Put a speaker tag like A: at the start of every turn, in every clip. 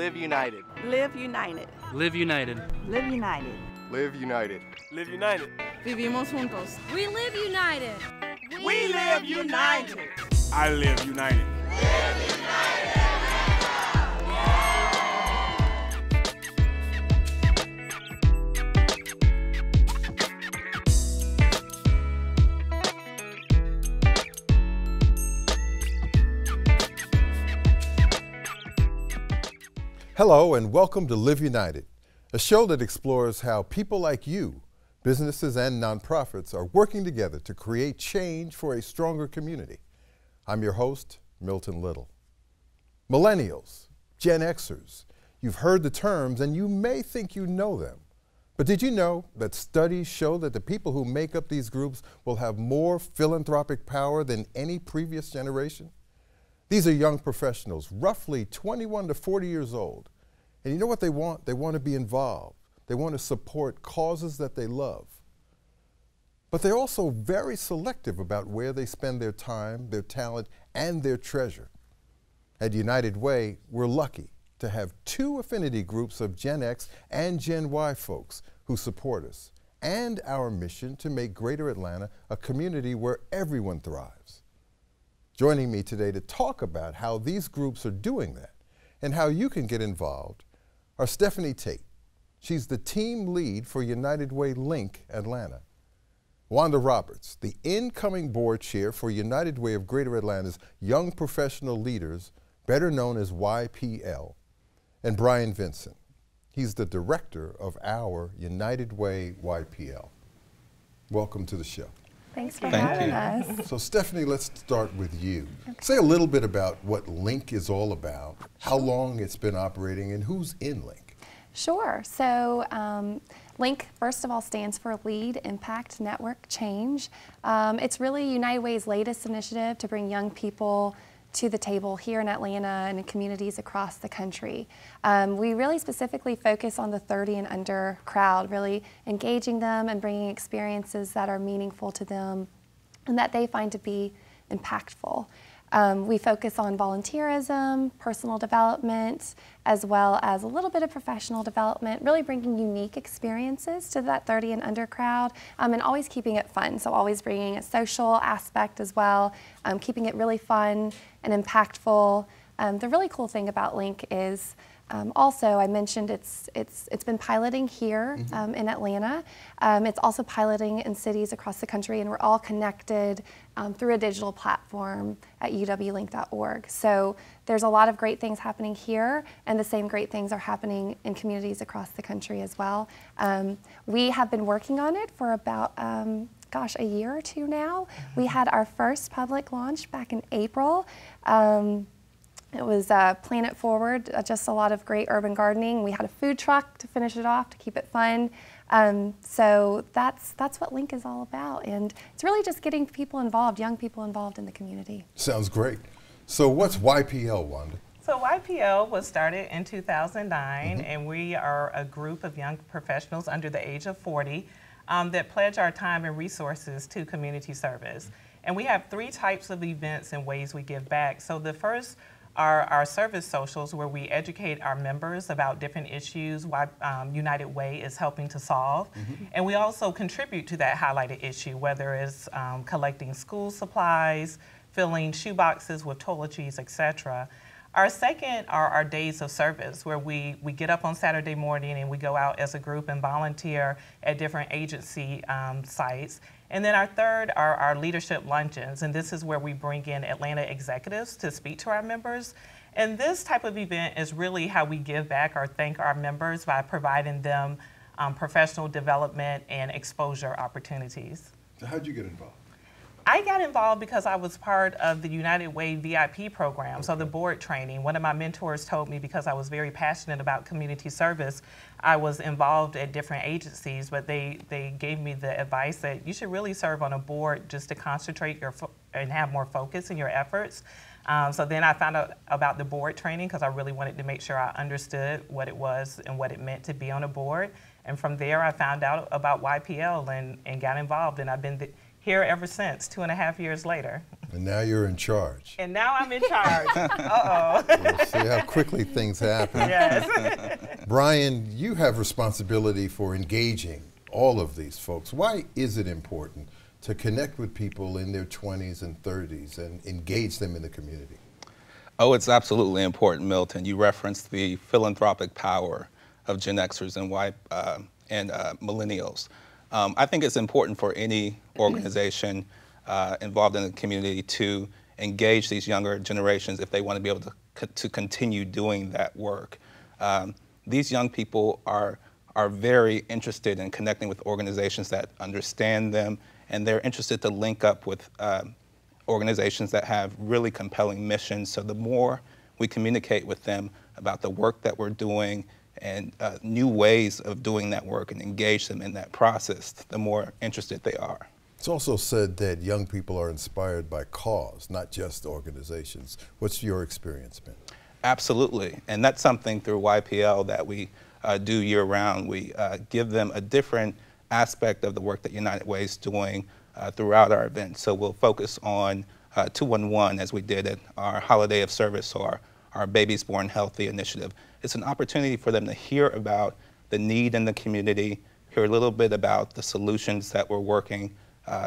A: Live united.
B: Live united.
C: Live united.
B: Live united.
A: Live united.
D: Live united.
B: Vivimos juntos.
E: We live united.
D: We live united. I live united.
E: Live united.
F: Hello and welcome to Live United, a show that explores how people like you, businesses and nonprofits, are working together to create change for a stronger community. I'm your host, Milton Little. Millennials, Gen Xers, you've heard the terms and you may think you know them. But did you know that studies show that the people who make up these groups will have more philanthropic power than any previous generation? These are young professionals, roughly 21 to 40 years old. And you know what they want? They want to be involved. They want to support causes that they love. But they're also very selective about where they spend their time, their talent, and their treasure. At United Way, we're lucky to have two affinity groups of Gen X and Gen Y folks who support us, and our mission to make Greater Atlanta a community where everyone thrives. Joining me today to talk about how these groups are doing that and how you can get involved are Stephanie Tate. She's the team lead for United Way LINC Atlanta. Wanda Roberts, the incoming board chair for United Way of Greater Atlanta's Young Professional Leaders, better known as YPL. And Brian Vincent. He's the director of our United Way YPL. Welcome to the show.
G: Thanks for having us.
F: So Stephanie, let's start with you. Okay. Say a little bit about what LINC is all about, how long it's been operating, and who's in LINC.
G: Sure. So LINC, first of all, stands for Lead, Impact, Network, Change. It's really United Way's latest initiative to bring young people to the table here in Atlanta and in communities across the country. We really specifically focus on the 30 and under crowd, really engaging them and bringing experiences that are meaningful to them and that they find to be impactful. We focus on volunteerism, personal development, as well as a little bit of professional development, really bringing unique experiences to that 30 and under crowd, and always keeping it fun. So always bringing a social aspect as well, keeping it really fun and impactful. The really cool thing about LINC is also, I mentioned it's been piloting here in Atlanta. It's also piloting in cities across the country, and we're all connected through a digital platform at uwlink.org. So there's a lot of great things happening here, and the same great things are happening in communities across the country as well. We have been working on it for about a year or two now. We had our first public launch back in April. It was Planet Forward, just a lot of great urban gardening. We had a food truck to finish it off to keep it fun. So that's what LINC is all about. And it's really just getting people involved, young people involved in the community.
F: Sounds great. So what's YPL, Wanda?
H: So YPL was started in 2009, and we are a group of young professionals under the age of 40 that pledge our time and resources to community service. And we have three types of events and ways we give back. So the first are our service socials, where we educate our members about different issues United Way is helping to solve. And we also contribute to that highlighted issue, whether it's collecting school supplies, filling shoeboxes with toiletries, etc. Our second are our days of service, where we get up on Saturday morning and we go out as a group and volunteer at different agency sites. And then our third are our leadership luncheons, and this is where we bring in Atlanta executives to speak to our members. And this type of event is really how we give back or thank our members by providing them professional development and exposure opportunities.
F: So how'd you get involved?
H: I got involved because I was part of the United Way VIP program, so the board training. One of my mentors told me, because I was very passionate about community service, I was involved at different agencies, but they gave me the advice that you should really serve on a board just to concentrate and have more focus in your efforts. So then I found out about the board training because I really wanted to make sure I understood what it was and what it meant to be on a board. And from there I found out about YPL and got involved, and I've been here ever since, 2.5 years later.
F: And now you're in charge.
H: And now I'm in charge. Uh-oh.
F: We'll see how quickly things happen.
H: Yes.
F: Brian, you have responsibility for engaging all of these folks. Why is it important to connect with people in their 20s and 30s and engage them in the community?
A: Oh, it's absolutely important, Milton. You referenced the philanthropic power of Gen Xers and millennials. I think it's important for any organization involved in the community to engage these younger generations if they want to be able to continue doing that work. These young people are very interested in connecting with organizations that understand them, and they're interested to link up with organizations that have really compelling missions. So the more we communicate with them about the work that we're doing and new ways of doing that work and engage them in that process, the more interested they are.
F: It's also said that young people are inspired by cause, not just organizations. What's your experience been?
A: Absolutely, and that's something through YPL that we do year-round. We give them a different aspect of the work that United Way is doing throughout our events. So we'll focus on 211 as we did at our Holiday of Service or our Babies Born Healthy initiative. It's an opportunity for them to hear about the need in the community, hear a little bit about the solutions that we're working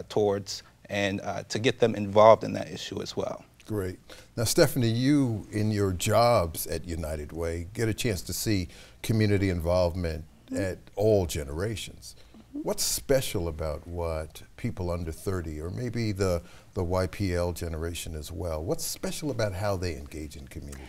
A: towards, and to get them involved in that issue as well.
F: Great. Now, Stephanie, you in your jobs at United Way get a chance to see community involvement at all generations. What's special about what people under 30, or maybe the YPL generation as well, what's special about how they engage in community?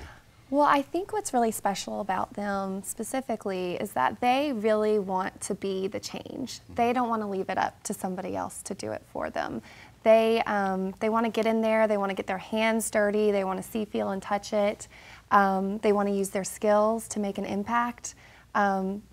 G: Well, I think what's really special about them specifically is that they really want to be the change. They don't want to leave it up to somebody else to do it for them. They want to get in there, they want to get their hands dirty, they want to see, feel, and touch it. They want to use their skills to make an impact.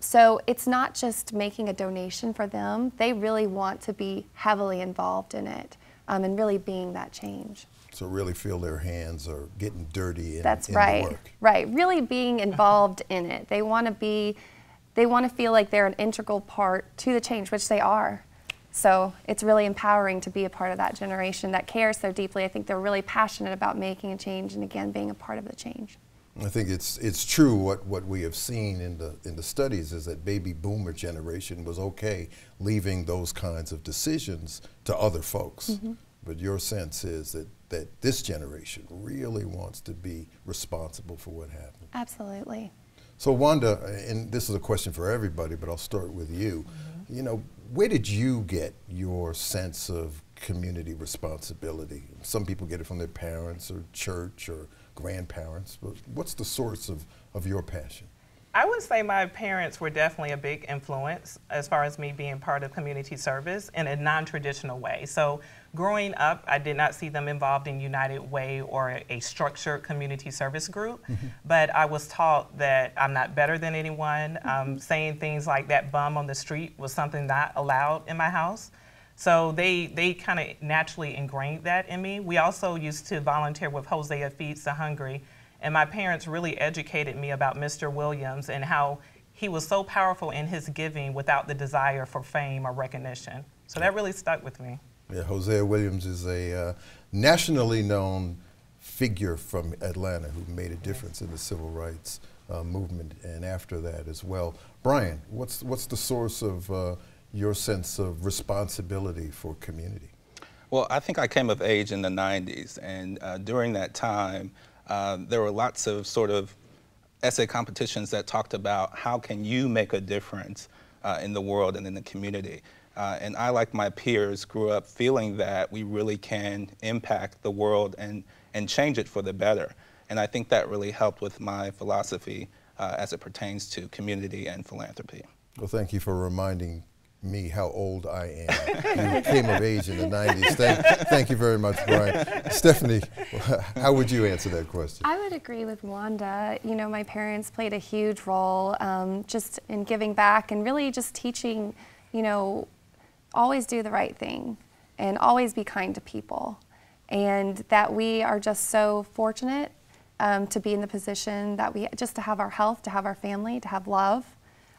G: So it's not just making a donation for them, they really want to be heavily involved in it and really being that change.
F: So really feel their hands are getting dirty in,
G: That's
F: in
G: right.
F: the work.
G: Right, really being involved in it. They want to feel like they're an integral part to the change, which they are. So it's really empowering to be a part of that generation that cares so deeply. I think they're really passionate about making a change and, again, being a part of the change.
F: I think it's true what we have seen in the studies is that baby boomer generation was okay leaving those kinds of decisions to other folks. Mm-hmm. But your sense is that this generation really wants to be responsible for what happened.
G: Absolutely.
F: So Wanda, and this is a question for everybody, but I'll start with you. Mm-hmm. You know, where did you get your sense of community responsibility? Some people get it from their parents or church or grandparents, but what's the source of your passion?
H: I would say my parents were definitely a big influence as far as me being part of community service in a non-traditional way. So growing up, I did not see them involved in United Way or a structured community service group, but I was taught that I'm not better than anyone. Saying things like that bum on the street was something not allowed in my house. So they kind of naturally ingrained that in me. We also used to volunteer with Hosea Feeds the Hungry, and my parents really educated me about Mr. Williams and how he was so powerful in his giving without the desire for fame or recognition. So that really stuck with me.
F: Yeah, Hosea Williams is a nationally known figure from Atlanta who made a difference in the civil rights movement and after that as well. Brian, what's the source of your sense of responsibility for community?
A: Well, I think I came of age in the 90s, and during that time, there were lots of sort of essay competitions that talked about how can you make a difference in the world and in the community. And I, like my peers, grew up feeling that we really can impact the world and change it for the better. And I think that really helped with my philosophy as it pertains to community and philanthropy.
F: Well, thank you for reminding me how old I am. You came of age in the 90s. Thank you very much, Brian. Stephanie, how would you answer that question?
G: I would agree with Wanda. You know, my parents played a huge role just in giving back and really just teaching, you know, always do the right thing and always be kind to people. And that we are just so fortunate to be in the position that we, just to have our health, to have our family, to have love.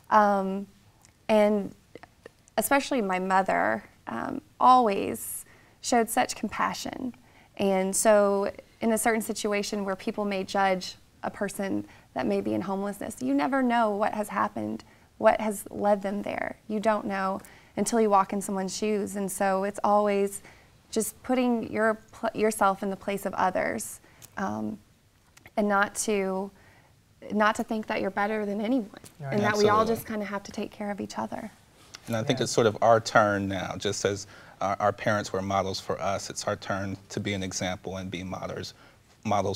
G: And especially my mother always showed such compassion And so in a certain situation where people may judge a person that may be in homelessness, you never know what has happened, what has led them there. You don't know until you walk in someone's shoes. And so it's always just putting yourself in the place of others, and not to think that you're better than anyone,
H: Right.
G: and that we all
A: Absolutely.
G: just kind of have to take care of each other.
A: And I think it's sort of our turn now, just as our parents were models for us, it's our turn to be an example and be models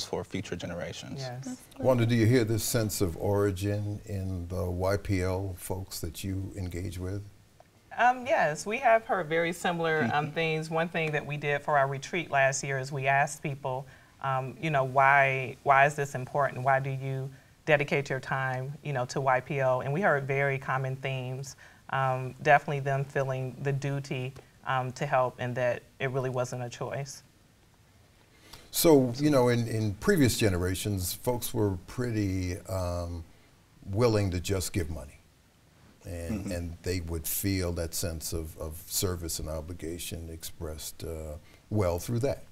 A: for future generations.
H: Yes.
F: Wanda, do you hear this sense of origin in the YPL folks that you engage with?
H: Yes, we have heard very similar things. One thing that we did for our retreat last year is we asked people, you know, why is this important? Why do you dedicate your time, you know, to YPO? And we heard very common themes. Definitely them feeling the duty to help, and that it really wasn't a choice.
F: So, you know, in previous generations, folks were pretty willing to just give money. And they would feel that sense of service and obligation expressed well through that.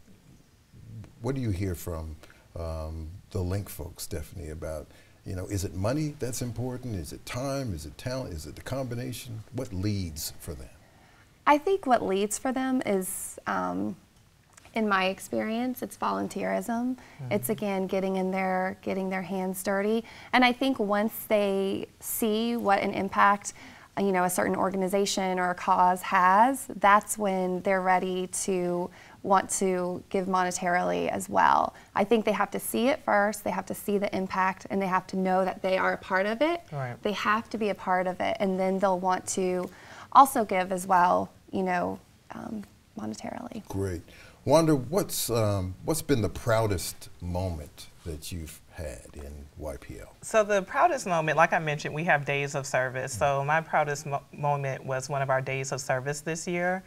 F: What do you hear from the LINC folks, Stephanie, about, you know, is it money that's important? Is it time? Is it talent? Is it the combination? What leads for them?
G: I think what leads for them is, in my experience, it's volunteerism. It's, again, getting in there, getting their hands dirty. And I think once they see what an impact, you know, a certain organization or a cause has, that's when they're ready to want to give monetarily as well. I think they have to see it first, they have to see the impact, and they have to know that they are a part of it.
H: Right.
G: They have to be a part of it, and then they'll want to also give as well, you know, monetarily.
F: Great. Wanda, what's been the proudest moment that you've had in YPL?
H: So the proudest moment, like I mentioned, we have days of service. So my proudest moment was one of our days of service this year.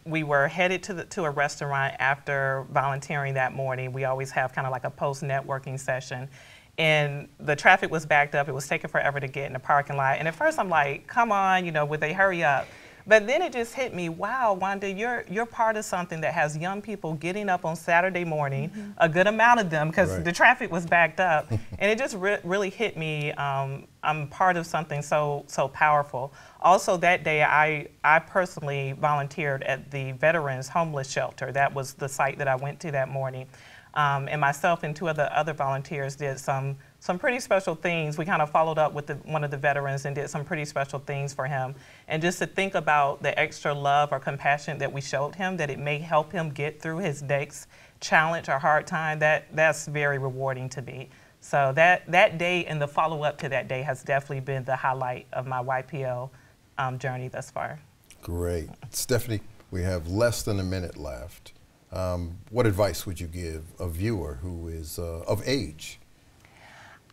H: We were headed to a restaurant after volunteering that morning. We always have kind of like a post-networking session. And the traffic was backed up. It was taking forever to get in the parking lot. And at first I'm like, come on, you know, would they hurry up? But then it just hit me, wow, Wanda, you're part of something that has young people getting up on Saturday morning, a good amount of them, because the traffic was backed up. And it just really hit me. I'm part of something so powerful. Also that day, I personally volunteered at the Veterans Homeless Shelter. That was the site that I went to that morning. And myself and two other volunteers did some pretty special things. We kind of followed up with one of the veterans and did some pretty special things for him. And just to think about the extra love or compassion that we showed him, that it may help him get through his next challenge or hard time, that's very rewarding to me. So that day and the follow-up to that day has definitely been the highlight of my YPO journey thus far.
F: Great. Stephanie, we have less than a minute left. What advice would you give a viewer who is of age?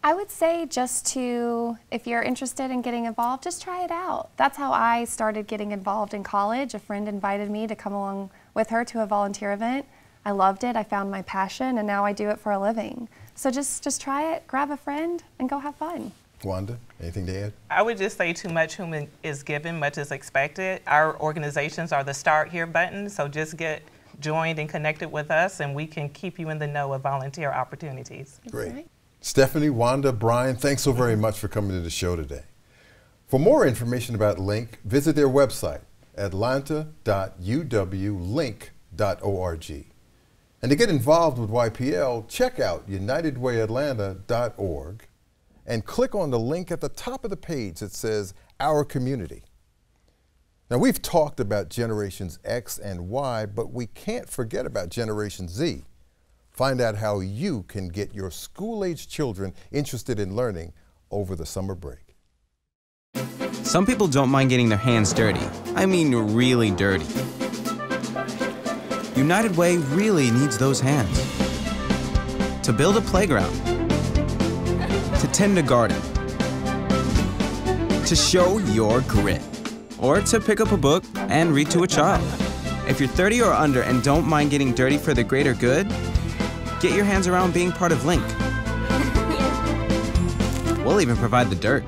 G: I would say just to, if you're interested in getting involved, just try it out. That's how I started getting involved in college. A friend invited me to come along with her to a volunteer event. I loved it, I found my passion, and now I do it for a living. So just try it, grab a friend, and go have fun.
F: Wanda, anything to add?
H: I would just say, too much whom is given, much is expected. Our organizations are the Start Here button, so just get joined and connected with us, and we can keep you in the know of volunteer opportunities.
F: Great.
G: Right.
F: Stephanie, Wanda, Brian, thanks so very much for coming to the show today. For more information about LINC, visit their website, atlanta.uwlinc.org. And to get involved with YPL, check out unitedwayatlanta.org and click on the link at the top of the page that says Our Community. Now, we've talked about Generations X and Y, but we can't forget about Generation Z. Find out how you can get your school-aged children interested in learning over the summer break.
C: Some people don't mind getting their hands dirty. I mean really dirty. United Way really needs those hands. To build a playground. To tend a garden. To show your grit. Or to pick up a book and read to a child. If you're 30 or under and don't mind getting dirty for the greater good, get your hands around being part of LINC. We'll even provide the dirt.